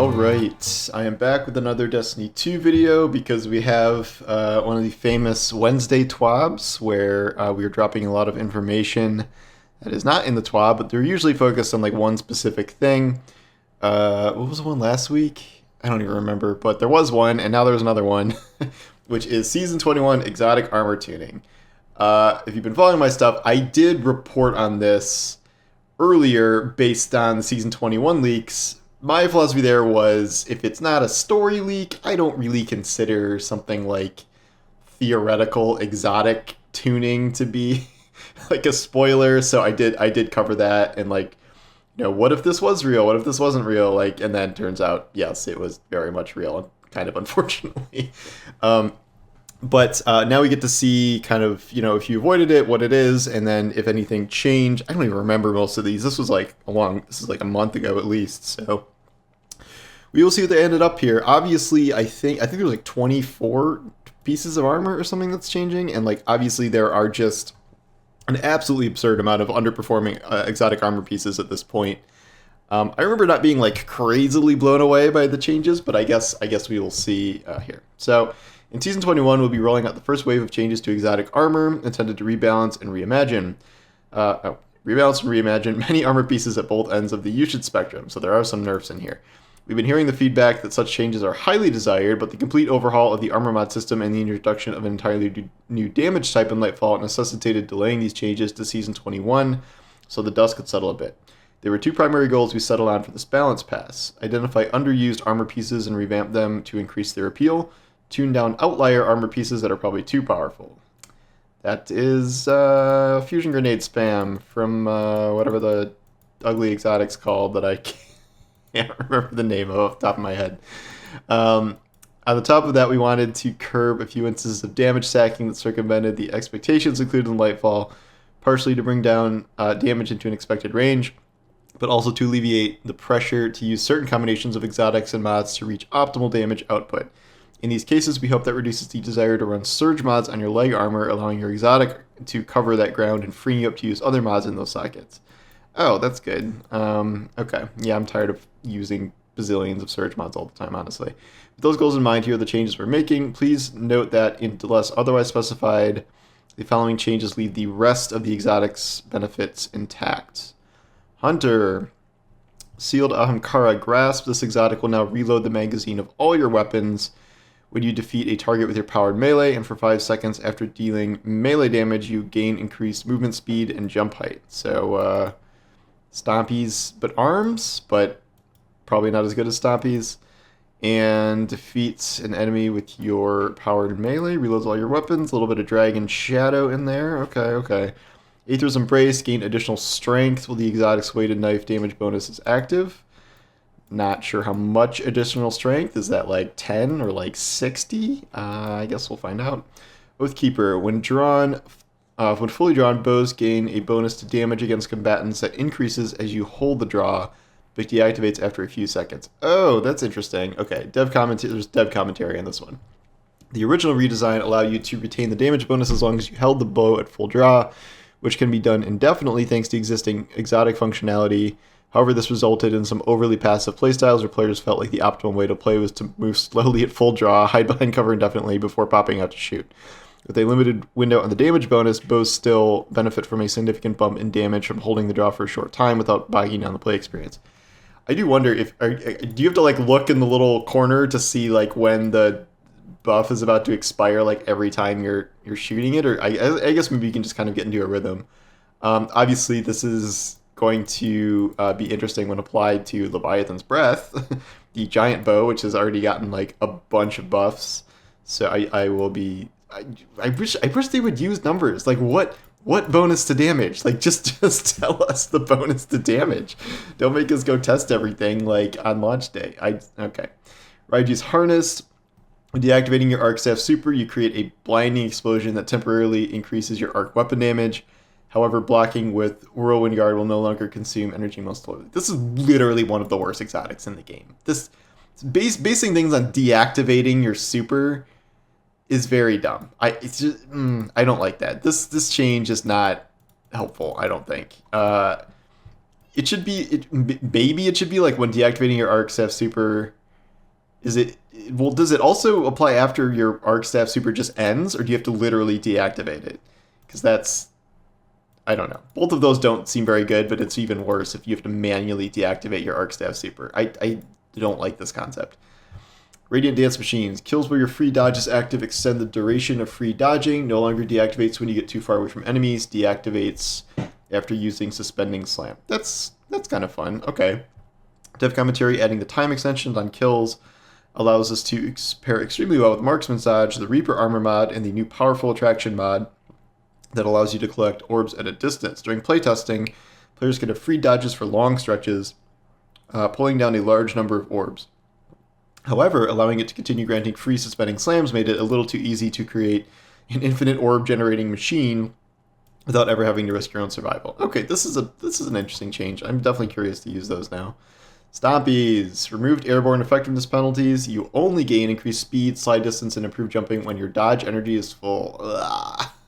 Alright, I am back with another Destiny 2 video because we have one of the famous Wednesday TWABs where we are dropping a lot of information that is not in the TWAB, but they're usually focused on like one specific thing. What was the one last week? I don't even remember, but there was one, and now there's another one, which is Season 21 Exotic Armor Tuning. If you've been following my stuff, I did report on this earlier based on the Season 21 leaks. My philosophy there was, if it's not a story leak, I don't really consider something like theoretical exotic tuning to be like a spoiler. So I did cover that, and like, what if this was real? What if this wasn't real? Like, and then turns out, yes, it was very much real, kind of unfortunately. But now we get to see kind of, if you avoided it, what it is, and then if anything changed. I don't even remember most of these. This is like a month ago at least. So we will see what they ended up here. Obviously, I think there's like 24 pieces of armor or something that's changing, and like obviously there are just an absolutely absurd amount of underperforming exotic armor pieces at this point. I remember not being like crazily blown away by the changes, but I guess we will see here. So in Season 21, we'll be rolling out the first wave of changes to exotic armor intended to rebalance and reimagine. Rebalance and reimagine many armor pieces at both ends of the usage spectrum, so there are some nerfs in here. We've been hearing the feedback that such changes are highly desired, but the complete overhaul of the armor mod system and the introduction of an entirely new damage type in Lightfall necessitated delaying these changes to Season 21 so the dust could settle a bit. There were two primary goals we settled on for this balance pass: identify underused armor pieces and revamp them to increase their appeal, tune down outlier armor pieces that are probably too powerful. That is fusion grenade spam from whatever the ugly exotic's called that I can't remember the name of off the top of my head. On the top of that, we wanted to curb a few instances of damage stacking that circumvented the expectations included in Lightfall, partially to bring down damage into an expected range, but also to alleviate the pressure to use certain combinations of exotics and mods to reach optimal damage output. In these cases, we hope that reduces the desire to run surge mods on your leg armor, allowing your exotic to cover that ground and freeing you up to use other mods in those sockets. Oh, that's good. Okay. Yeah, I'm tired of using bazillions of surge mods all the time, honestly. With those goals in mind, here are the changes we're making. Please note that unless otherwise specified, the following changes leave the rest of the exotics benefits intact. Hunter. Sealed Ahamkara Grasp. This exotic will now reload the magazine of all your weapons when you defeat a target with your powered melee, and for 5 seconds after dealing melee damage, you gain increased movement speed and jump height. So, Stompies, but arms, but probably not as good as Stompies. And defeats an enemy with your powered melee, reloads all your weapons, a little bit of Dragon Shadow in there. Okay. Aether's Embrace, gain additional strength while the exotic's weighted knife damage bonus is active. Not sure how much additional strength. Is that like 10 or like 60? I guess we'll find out. Oathkeeper, when fully drawn, bows gain a bonus to damage against combatants that increases as you hold the draw, but deactivates after a few seconds. Oh, that's interesting. Okay, there's dev commentary on this one. The original redesign allowed you to retain the damage bonus as long as you held the bow at full draw, which can be done indefinitely thanks to existing exotic functionality. However, this resulted in some overly passive playstyles where players felt like the optimal way to play was to move slowly at full draw, hide behind cover indefinitely before popping out to shoot. With a limited window on the damage bonus, bows still benefit from a significant bump in damage from holding the draw for a short time without bogging down the play experience. I do wonder do you have to like look in the little corner to see like when the buff is about to expire like every time you're shooting it, or I guess maybe you can just kind of get into a rhythm. Obviously, this is going to be interesting when applied to Leviathan's Breath, the giant bow, which has already gotten like a bunch of buffs. So I will be. I wish they would use numbers. Like what bonus to damage? Like just tell us the bonus to damage. Don't make us go test everything like on launch day. Okay. Raiju's Harness. When deactivating your Arc Staff Super, you create a blinding explosion that temporarily increases your arc weapon damage. However, blocking with Whirlwind Guard will no longer consume energy most slowly. This is literally one of the worst exotics in the game. This basing things on deactivating your super is very dumb. I don't like that. This change is not helpful, I don't think. it should be it should be like when deactivating your arc staff super. Is it well? Does it also apply after your arc staff super just ends, or do you have to literally deactivate it? Because that's I don't know. Both of those don't seem very good, but it's even worse if you have to manually deactivate your arc staff super. I don't like this concept. Radiant Dance Machines. Kills where your free dodge is active extend the duration of free dodging. No longer deactivates when you get too far away from enemies. Deactivates after using Suspending Slam. That's kind of fun. Okay. Dev Commentary adding the time extensions on kills allows us to pair extremely well with Marksman's Dodge, the Reaper Armor mod, and the new Powerful Attraction mod that allows you to collect orbs at a distance. During playtesting, players can have free dodges for long stretches, pulling down a large number of orbs. However, allowing it to continue granting free Suspending Slams made it a little too easy to create an infinite orb generating machine without ever having to risk your own survival. Okay, this is an interesting change. I'm definitely curious to use those now. Stompies. Removed airborne effectiveness penalties. You only gain increased speed, slide distance, and improved jumping when your dodge energy is full.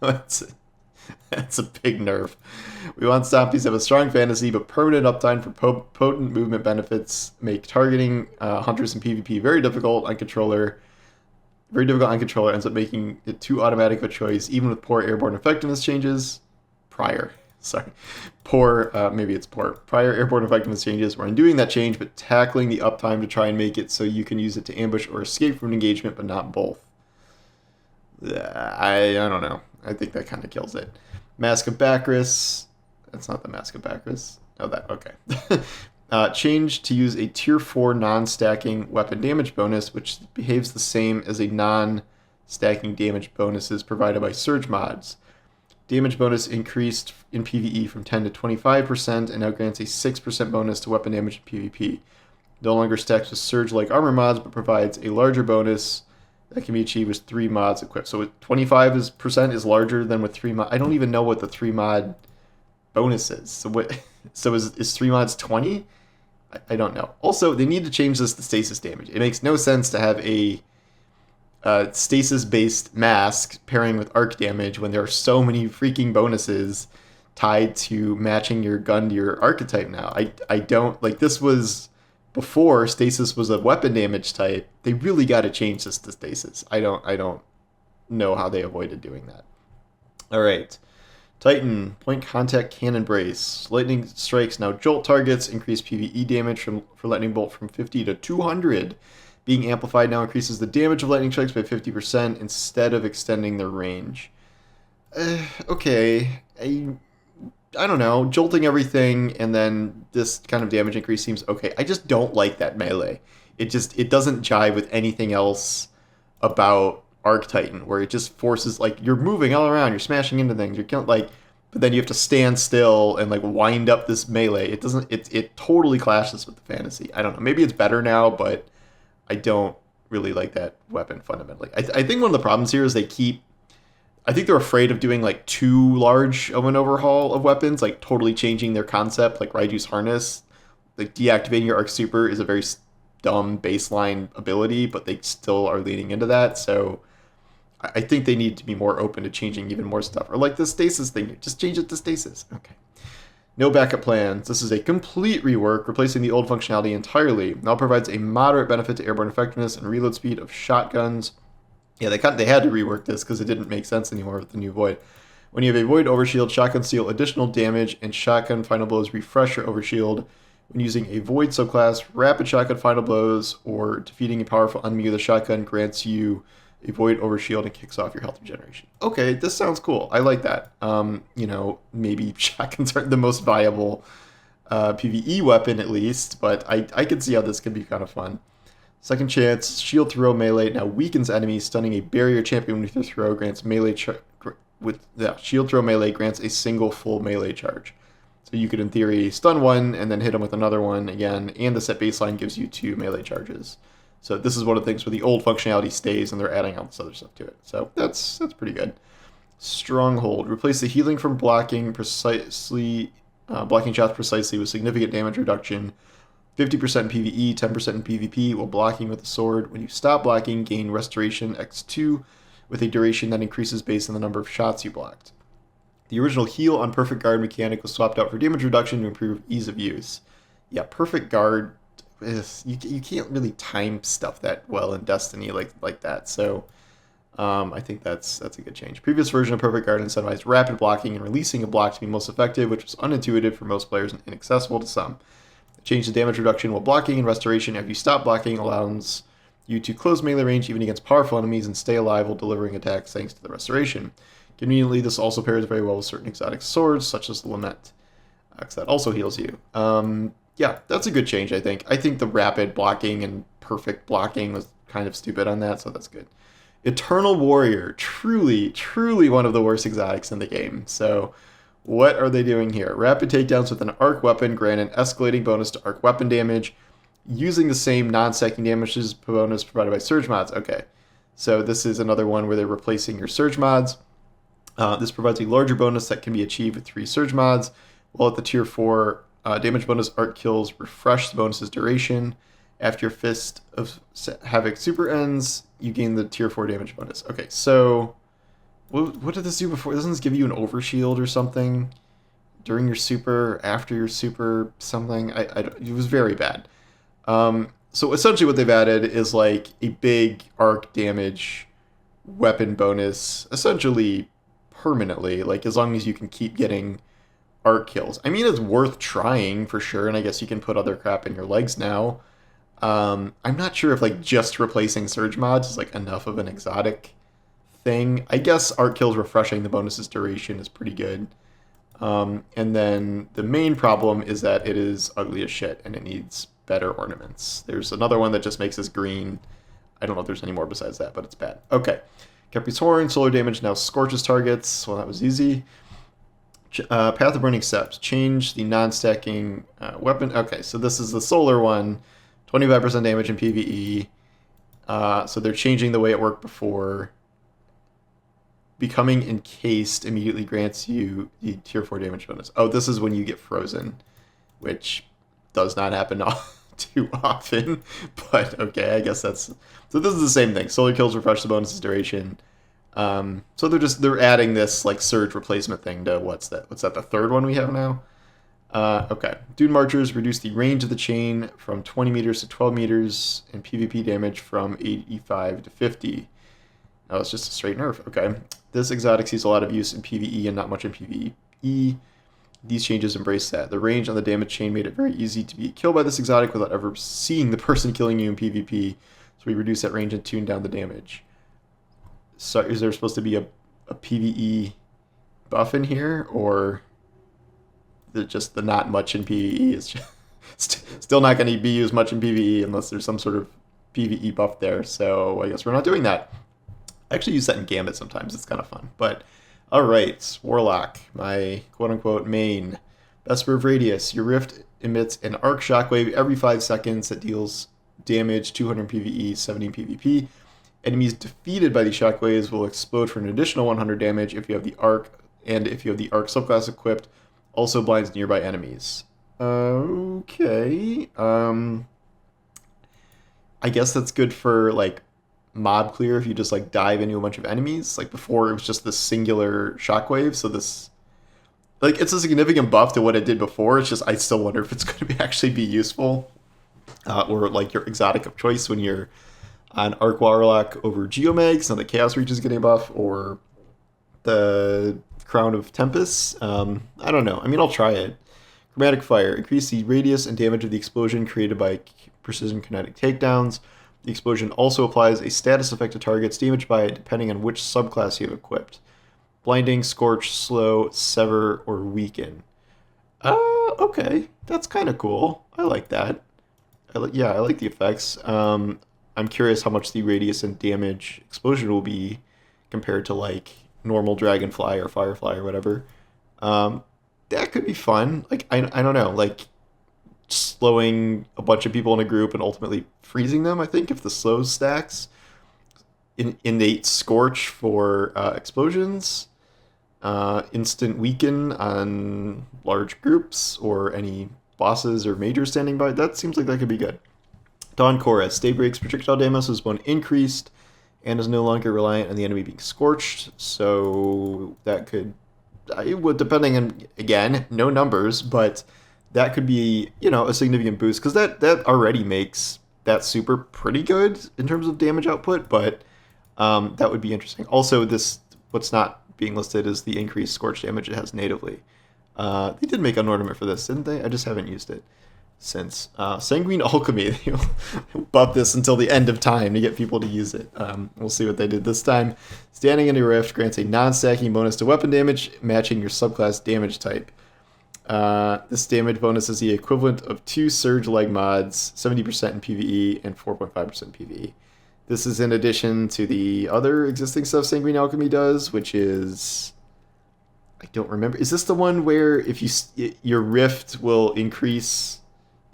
That's a big nerf. We want Stompies to have a strong fantasy, but permanent uptime for potent movement benefits make targeting hunters in PvP very difficult on controller. Very difficult on controller ends up making it too automatic of a choice, even with poor airborne effectiveness changes. Prior airborne effectiveness changes. We're undoing that change, but tackling the uptime to try and make it so you can use it to ambush or escape from an engagement, but not both. I don't know. I think that kind of kills it. Mask of Bacchus. That's not the Mask of Bacchus. Oh, that. Okay. Change to use a tier 4 non-stacking weapon damage bonus, which behaves the same as a non-stacking damage bonuses provided by Surge mods. Damage bonus increased in PvE from 10 to 25% and now grants a 6% bonus to weapon damage in PvP. No longer stacks with Surge-like armor mods, but provides a larger bonus that can be achieved with 3 mods equipped. So 25% is larger than with 3 mods. I don't even know what the 3 mod bonus is. So what? So is 3 mods 20? I don't know. Also, they need to change this to stasis damage. It makes no sense to have a stasis-based mask pairing with arc damage when there are so many freaking bonuses tied to matching your gun to your archetype now. I don't like this was before stasis was a weapon damage type. They really got to change this to stasis. I don't know how they avoided doing that. All right. Titan, point contact cannon brace. Lightning strikes now jolt targets, increase PvE damage for lightning bolt from 50 to 200. Being amplified now increases the damage of lightning strikes by 50% instead of extending their range. Okay. I don't know. Jolting everything and then this kind of damage increase seems okay. I just don't like that melee. It doesn't jive with anything else about Arc Titan, where it just forces, like, you're moving all around, you're smashing into things, you're killing, like, but then you have to stand still and, like, wind up this melee. It totally clashes with the fantasy. I don't know. Maybe it's better now, but I don't really like that weapon fundamentally. I think one of the problems here is I think they're afraid of doing, like, too large of an overhaul of weapons, like, totally changing their concept, like Raiju's Harness. Like, deactivating your Arc Super is a very dumb baseline ability, but they still are leaning into that, so I think they need to be more open to changing even more stuff. Or like the stasis thing, just change it to stasis. Okay. No backup plans. This is a complete rework, replacing the old functionality entirely. Now provides a moderate benefit to airborne effectiveness and reload speed of shotguns. Yeah, they had to rework this because it didn't make sense anymore with the new Void. When you have a Void Overshield, shotguns deal additional damage, and shotgun final blows refresh your Overshield. When using a Void subclass, rapid shotgun final blows or defeating a powerful enemy with a shotgun grants you a Void Overshield and kicks off your health regeneration. Okay, this sounds cool. I like that. Maybe shotguns aren't the most viable PvE weapon at least, but I can see how this could be kind of fun. Second chance, shield throw melee now weakens enemies, stunning a barrier champion with your throw grants melee shield throw melee grants a single full melee charge. So you could, in theory, stun one and then hit him with another one again, and the set baseline gives you 2 melee charges. So this is one of the things where the old functionality stays and they're adding all this other stuff to it. So that's pretty good. Stronghold. Replace the healing from blocking shots precisely with significant damage reduction. 50% in PvE, 10% in PvP while blocking with the sword. When you stop blocking, gain Restoration X2 with a duration that increases based on the number of shots you blocked. The original heal on Perfect Guard mechanic was swapped out for damage reduction to improve ease of use. Yeah, Perfect Guard is you can't really time stuff that well in Destiny like that. So I think that's a good change. Previous version of Perfect Guard incentivized rapid blocking and releasing a block to be most effective, which was unintuitive for most players and inaccessible to some. Change the damage reduction while blocking and restoration after you stop blocking allows you to close melee range even against powerful enemies and stay alive while delivering attacks thanks to the restoration. Conveniently, this also pairs very well with certain exotic swords, such as the Lament, because that also heals you. Yeah, that's a good change, I think. I think the rapid blocking and perfect blocking was kind of stupid on that, so that's good. Eternal Warrior, truly one of the worst exotics in the game. So what are they doing here? Rapid takedowns with an arc weapon grant an escalating bonus to arc weapon damage using the same non-stacking damages bonus provided by surge mods. Okay, so this is another one where they're replacing your surge mods. This provides a larger bonus that can be achieved with 3 surge mods, while at the tier 4 damage bonus arc kills refresh the bonus's duration. After your Fist of Havoc super ends, you gain the tier 4 damage bonus. Okay, so what did this do before? Doesn't this give you an overshield or something during your super, after your super, something? It was very bad. So essentially what they've added is like a big arc damage weapon bonus, essentially permanently, like as long as you can keep getting arc kills. I mean, it's worth trying for sure, and I guess you can put other crap in your legs now. I'm not sure if like just replacing surge mods is like enough of an exotic thing. I guess arc kills refreshing the bonus's duration is pretty good. And then the main problem is that it is ugly as shit and it needs better ornaments. There's another one that just makes this green. I don't know if there's any more besides that, but it's bad. Okay. Kepi's Horn, solar damage now scorches targets. Well, that was easy. Path of Burning Steps. Change the non-stacking weapon. Okay, so this is the solar one. 25% damage in PvE. So they're changing the way it worked before. Becoming encased immediately grants you the tier 4 damage bonus. Oh, this is when you get frozen, which does not happen too often. But okay, I guess that's... So this is the same thing. Solar kills refresh the bonus's duration. So they're adding this like surge replacement thing to what's that? The third one we have now? Okay. Dune Marchers reduce the range of the chain from 20 meters to 12 meters and PvP damage from 85 to 50. Oh, it's just a straight nerf. Okay. This exotic sees a lot of use in PvE and not much in PvE. These changes embrace that. The range on the damage chain made it very easy to be killed by this exotic without ever seeing the person killing you in PvP. So we reduce that range and tune down the damage. So is there supposed to be a PvE buff in here, or just the not much in PvE is just still not going to be used much in PvE unless there's some sort of PvE buff there? So I guess we're not doing that. I actually use that in Gambit sometimes. It's kind of fun. But all right, Warlock, my quote-unquote main. Vesper of Radius. Your Rift emits an arc shockwave every 5 seconds that deals damage 200 PvE, 70 PvP. Enemies defeated by these shockwaves will explode for an additional 100 damage if you have the arc, and if you have the arc subclass equipped, also blinds nearby enemies. Okay. I guess that's good for like mob clear if you just like dive into a bunch of enemies. Like before it was just this singular shockwave, so this like it's a significant buff to what it did before. It's just I still wonder if it's going to actually be useful. Or like your exotic of choice when you're on Arc Warlock over Geomag, so the Chaos Reach is getting a buff, or the Crown of Tempest. I don't know. I mean, I'll try it. Chromatic Fire. Increase the radius and damage of the explosion created by precision kinetic takedowns. The explosion also applies a status effect to targets damaged by it depending on which subclass you have equipped. Blinding, Scorch, Slow, Sever, or Weaken. Okay. That's kind of cool. I like that. I like the effects. I'm curious how much the radius and damage explosion will be compared to like normal Dragonfly or Firefly or whatever. That could be fun. Like I don't know, like slowing a bunch of people in a group and ultimately freezing them. I think if the slow stacks, innate Scorch for explosions, instant weaken on large groups or any bosses or majors standing by. That seems like that could be good. Dawn Chorus. Daybreak's projectile damage is one increased and is no longer reliant on the enemy being scorched, so that could I would, depending on, again, no numbers, but that could be, a significant boost because that already makes that super pretty good in terms of damage output, but that would be interesting. Also, what's not being listed is the increased scorch damage it has natively. They did make an ornament for this, didn't they? I just haven't used it since. Sanguine Alchemy, they'll buff this until the end of time to get people to use it. We'll see what they did this time. Standing in a rift grants a non-stacking bonus to weapon damage, matching your subclass damage type. This damage bonus is the equivalent of 2 Surge-like mods, 70% in PvE and 4.5% in PvE. This is in addition to the other existing stuff Sanguine Alchemy does, which is... I don't remember. Is this the one where if your rift will increase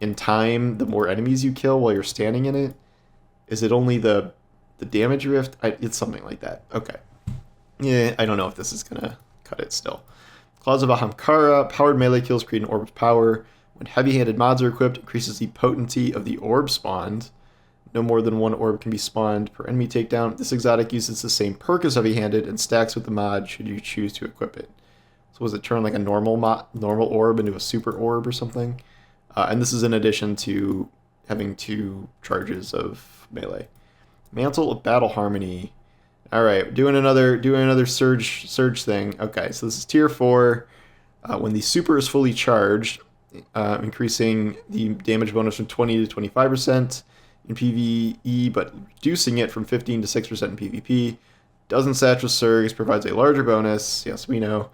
in time the more enemies you kill while you're standing in it? Is it only the damage rift? It's something like that. Okay. Yeah, I don't know if this is going to cut it still. Claws of Ahamkara. Powered melee kills create an orb of power. When heavy-handed mods are equipped, increases the potency of the orb spawned. No more than 1 orb can be spawned per enemy takedown. This exotic uses the same perk as heavy-handed and stacks with the mod should you choose to equip it. So was it turn like a normal orb into a super orb or something? And this is in addition to having 2 charges of melee. Mantle of Battle Harmony. All right, doing another surge thing. Okay, so this is tier 4. When the super is fully charged, increasing the damage bonus from 20 to 25% in PvE, but reducing it from 15 to 6% in PvP. Doesn't satch with Surge, provides a larger bonus. Yes, we know.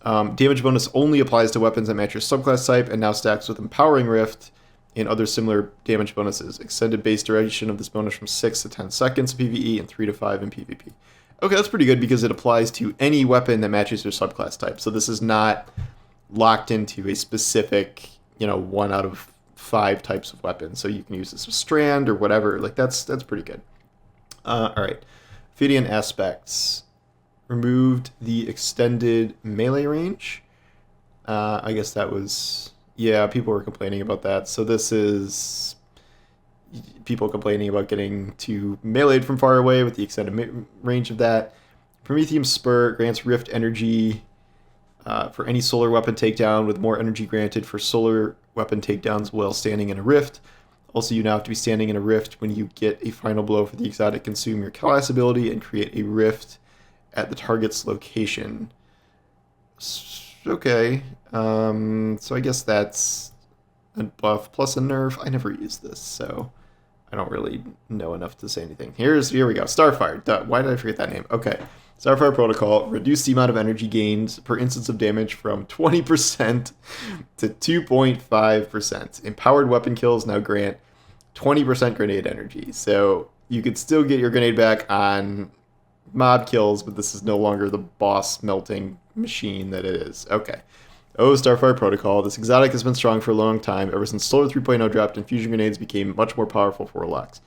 Damage bonus only applies to weapons that match your subclass type and now stacks with Empowering Rift and other similar damage bonuses. Extended base duration of this bonus from 6 to 10 seconds in PvE and 3 to 5 in PvP. Okay, that's pretty good because it applies to any weapon that matches your subclass type. So this is not locked into a specific, 1 out of 5 types of weapons. So you can use this with Strand or whatever. Like that's pretty good. All right. Ophidian Aspects. Removed the extended melee range. I guess that was... Yeah, people were complaining about that. So this is people complaining about getting to meleeed from far away with the extended range of that. Prometheum Spur grants Rift energy for any solar weapon takedown with more energy granted for solar weapon takedowns while standing in a rift. Also, you now have to be standing in a rift when you get a final blow for the exotic consume your class ability and create a rift at the target's location. Okay, so I guess that's a buff plus a nerf. I never used this, so I don't really know enough to say anything. Here we go. Starfire. Duh, why did I forget that name? Okay. Starfire Protocol. Reduce the amount of energy gained per instance of damage from 20% to 2.5%. Empowered weapon kills now grant 20% grenade energy. So you could still get your grenade back on mob kills, but this is no longer the boss melting machine that it is. Okay. Oh, Starfire Protocol. This exotic has been strong for a long time, ever since Solar 3.0 dropped and fusion grenades became much more powerful for Warlocks.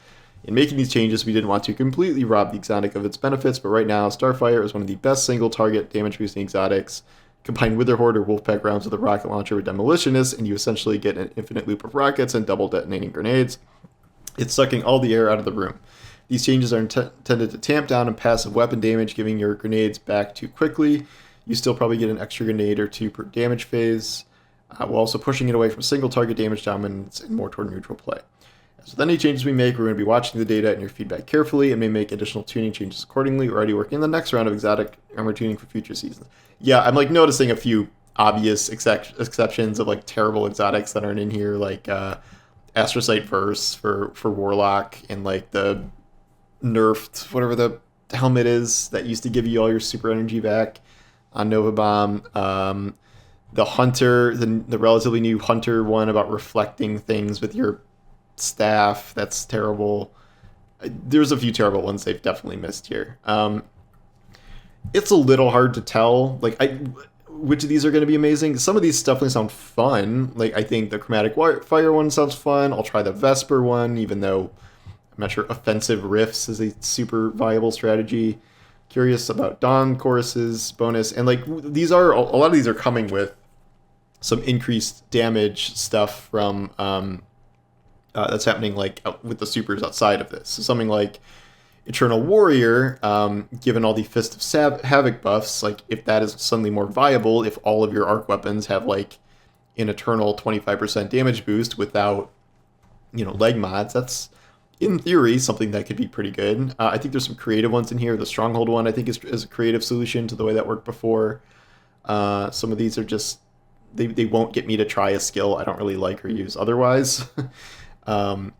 In making these changes, we didn't want to completely rob the exotic of its benefits, but right now, Starfire is one of the best single-target damage-boosting exotics. Combine Wither Horde or Wolfpack rounds with a rocket launcher with Demolitionist, and you essentially get an infinite loop of rockets and double detonating grenades. It's sucking all the air out of the room. These changes are intended to tamp down on passive weapon damage, giving your grenades back too quickly. You still probably get an extra grenade or 2 per damage phase, while also pushing it away from single target damage dominance and more toward neutral play. As with any changes we make, we're going to be watching the data and your feedback carefully and may make additional tuning changes accordingly. We're already working on the next round of exotic armor tuning for future seasons. Yeah, I'm noticing a few obvious exceptions of terrible exotics that aren't in here, like Astrocyte Verse for Warlock and the nerfed whatever the helmet is that used to give you all your super energy back on Nova Bomb. The Hunter, the relatively new Hunter one about reflecting things with your staff, that's terrible. There's a few terrible ones they've definitely missed here. It's a little hard to tell which of these are going to be amazing. Some of these definitely sound fun. I think the Chromatic Fire one sounds fun. I'll try the Vesper one, even though I'm not sure offensive rifts is a super viable strategy. Curious about Dawn Chorus's bonus. And these are, a lot of these are coming with some increased damage stuff from that's happening with the supers outside of this. So something like Eternal Warrior, given all the Fist of Havoc buffs, like if that is suddenly more viable, if all of your arc weapons have like an Eternal 25% damage boost without, leg mods, that's in theory something that could be pretty good. I think there's some creative ones in here. The Stronghold one I think is a creative solution to the way that worked before. Some of these are just they won't get me to try a skill I don't really like or use otherwise. um,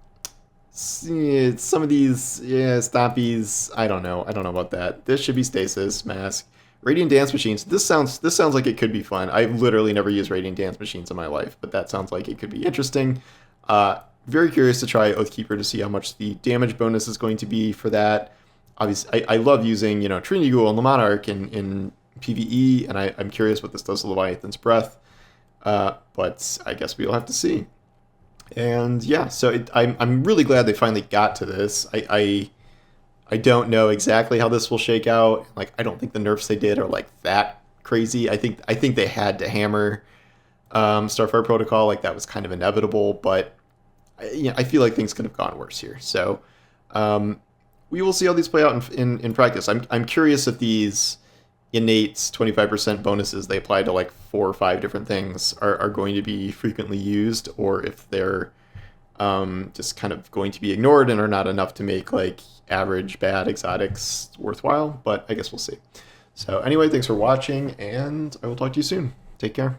some of these, yeah, stompies, I don't know about that. This should be stasis mask. Radiant dance machines. This sounds like it could be fun. I've literally never used radiant dance machines in my life, but that sounds like it could be interesting. Very curious to try Oathkeeper to see how much the damage bonus is going to be for that. Obviously, I love using Trinity Ghoul and the Monarch in PvE, and I'm curious what this does to Leviathan's Breath. But I guess we'll have to see. And yeah, so I'm really glad they finally got to this. I don't know exactly how this will shake out. Like, I don't think the nerfs they did are like that crazy. I think they had to hammer Starfire Protocol. Like, that was kind of inevitable, but I feel like things could have gone worse here. So we will see how these play out in practice. I'm curious if these innate 25% bonuses they apply to like 4 or 5 different things are going to be frequently used, or if they're just kind of going to be ignored and are not enough to make like average bad exotics worthwhile. But I guess we'll see. So anyway, thanks for watching, and I will talk to you soon. Take care.